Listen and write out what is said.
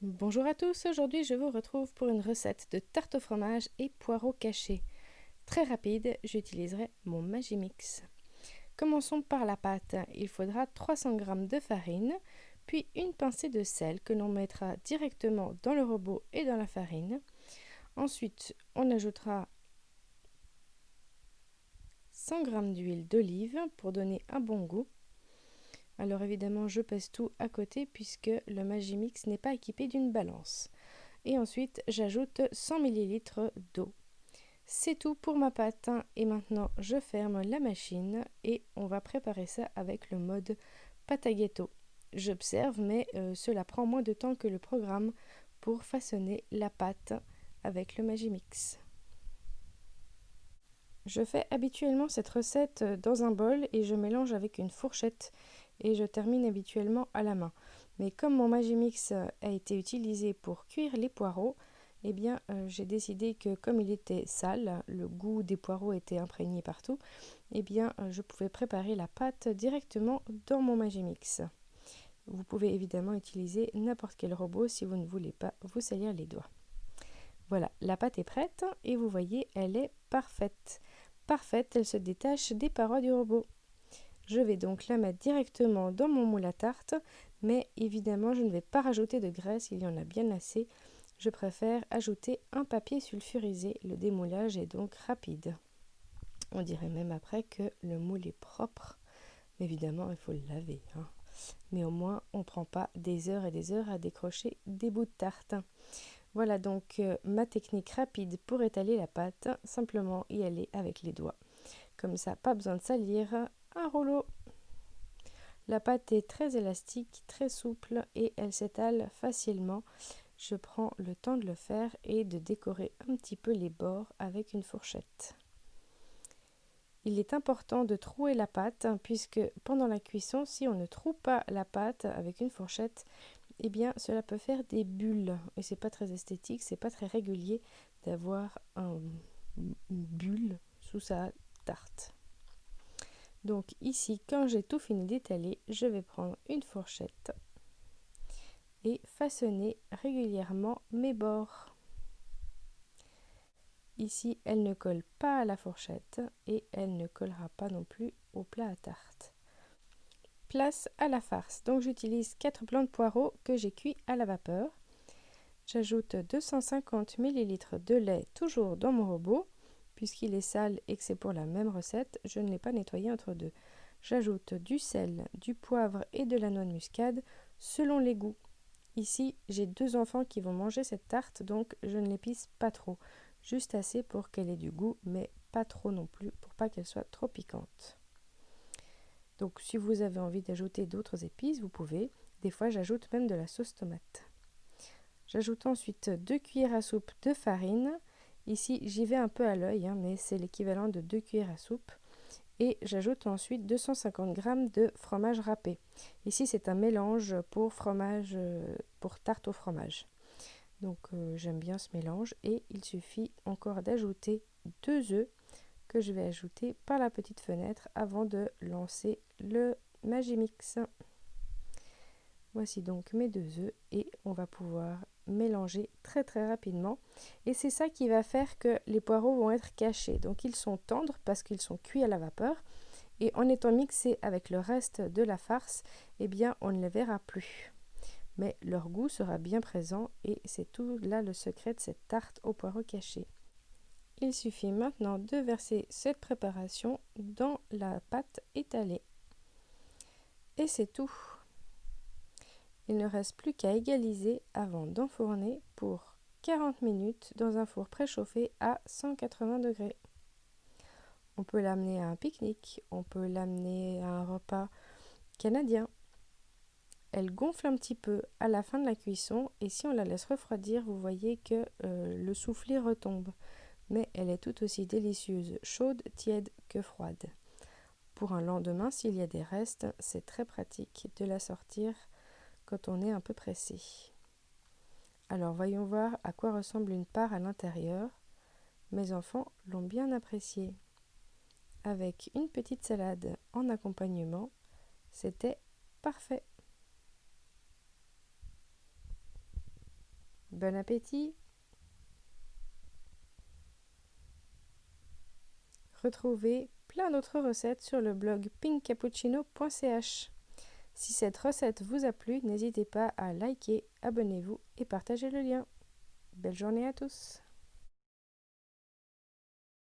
Bonjour à tous, aujourd'hui je vous retrouve pour une recette de tarte au fromage et poireaux cachés. Très rapide, j'utiliserai mon Magimix. Commençons par la pâte. Il faudra 300 g de farine, puis une pincée de sel que l'on mettra directement dans le robot et dans la farine. Ensuite, on ajoutera 100 g d'huile d'olive pour donner un bon goût. Alors évidemment, je pèse tout à côté puisque le Magimix n'est pas équipé d'une balance. Et ensuite, j'ajoute 100 ml d'eau. C'est tout pour ma pâte et maintenant je ferme la machine et on va préparer ça avec le mode pâte à gâteau. J'observe mais cela prend moins de temps que le programme pour façonner la pâte avec le Magimix. Je fais habituellement cette recette dans un bol et je mélange avec une fourchette et je termine habituellement à la main. Mais comme mon Magimix a été utilisé pour cuire les poireaux, eh bien j'ai décidé que comme il était sale, le goût des poireaux était imprégné partout, eh bien je pouvais préparer la pâte directement dans mon Magimix. Vous pouvez évidemment utiliser n'importe quel robot si vous ne voulez pas vous salir les doigts. Voilà, la pâte est prête et vous voyez, elle est parfaite. Parfaite, elle se détache des parois du robot. Je vais donc la mettre directement dans mon moule à tarte, mais évidemment je ne vais pas rajouter de graisse, il y en a bien assez. Je préfère ajouter un papier sulfurisé, le démoulage est donc rapide. On dirait même après que le moule est propre, mais évidemment il faut le laver. Mais au moins on ne prend pas des heures et des heures à décrocher des bouts de tarte. Voilà donc ma technique rapide pour étaler la pâte, simplement y aller avec les doigts. Comme ça, pas besoin de salir un rouleau. La pâte est très élastique, très souple et elle s'étale facilement. Je prends le temps de le faire et de décorer un petit peu les bords avec une fourchette. Il est important de trouer la pâte puisque pendant la cuisson, si on ne troue pas la pâte avec une fourchette, eh bien cela peut faire des bulles et c'est pas très esthétique, c'est pas très régulier d'avoir une bulle sous sa tarte. Donc ici, quand j'ai tout fini d'étaler, je vais prendre une fourchette et façonner régulièrement mes bords. Ici, elle ne colle pas à la fourchette et elle ne collera pas non plus au plat à tarte. Place à la farce. Donc j'utilise 4 blancs de poireaux que j'ai cuits à la vapeur. J'ajoute 250 ml de lait toujours dans mon robot. Puisqu'il est sale et que c'est pour la même recette, je ne l'ai pas nettoyé entre deux. J'ajoute du sel, du poivre et de la noix de muscade selon les goûts. Ici, j'ai 2 enfants qui vont manger cette tarte, donc je ne l'épice pas trop. Juste assez pour qu'elle ait du goût, mais pas trop non plus, pour pas qu'elle soit trop piquante. Donc si vous avez envie d'ajouter d'autres épices, vous pouvez. Des fois, j'ajoute même de la sauce tomate. J'ajoute ensuite 2 cuillères à soupe de farine. Ici, j'y vais un peu à l'œil, mais c'est l'équivalent de 2 cuillères à soupe. Et j'ajoute ensuite 250 g de fromage râpé. Ici, c'est un mélange pour fromage, pour tarte au fromage. Donc, j'aime bien ce mélange. Et il suffit encore d'ajouter 2 œufs que je vais ajouter par la petite fenêtre avant de lancer le Magimix. Voici donc mes 2 œufs et on va pouvoir mélanger très rapidement. Et c'est ça qui va faire que les poireaux vont être cachés. Donc ils sont tendres parce qu'ils sont cuits à la vapeur. Et en étant mixés avec le reste de la farce, eh bien on ne les verra plus. Mais leur goût sera bien présent et c'est tout là le secret de cette tarte aux poireaux cachés. Il suffit maintenant de verser cette préparation dans la pâte étalée. Et c'est tout. Il ne reste plus qu'à égaliser avant d'enfourner pour 40 minutes dans un four préchauffé à 180 degrés. On peut l'amener à un pique-nique, on peut l'amener à un repas canadien. Elle gonfle un petit peu à la fin de la cuisson et si on la laisse refroidir, vous voyez que le soufflet retombe. Mais elle est tout aussi délicieuse, chaude, tiède que froide. Pour un lendemain, s'il y a des restes, c'est très pratique de la sortir quand on est un peu pressé. Alors voyons voir à quoi ressemble une part à l'intérieur. Mes enfants l'ont bien apprécié. Avec une petite salade en accompagnement, c'était parfait. Bon appétit! Retrouvez plein d'autres recettes sur le blog pinkcappuccino.ch. Si cette recette vous a plu, n'hésitez pas à liker, abonnez-vous et partagez le lien. Belle journée à tous!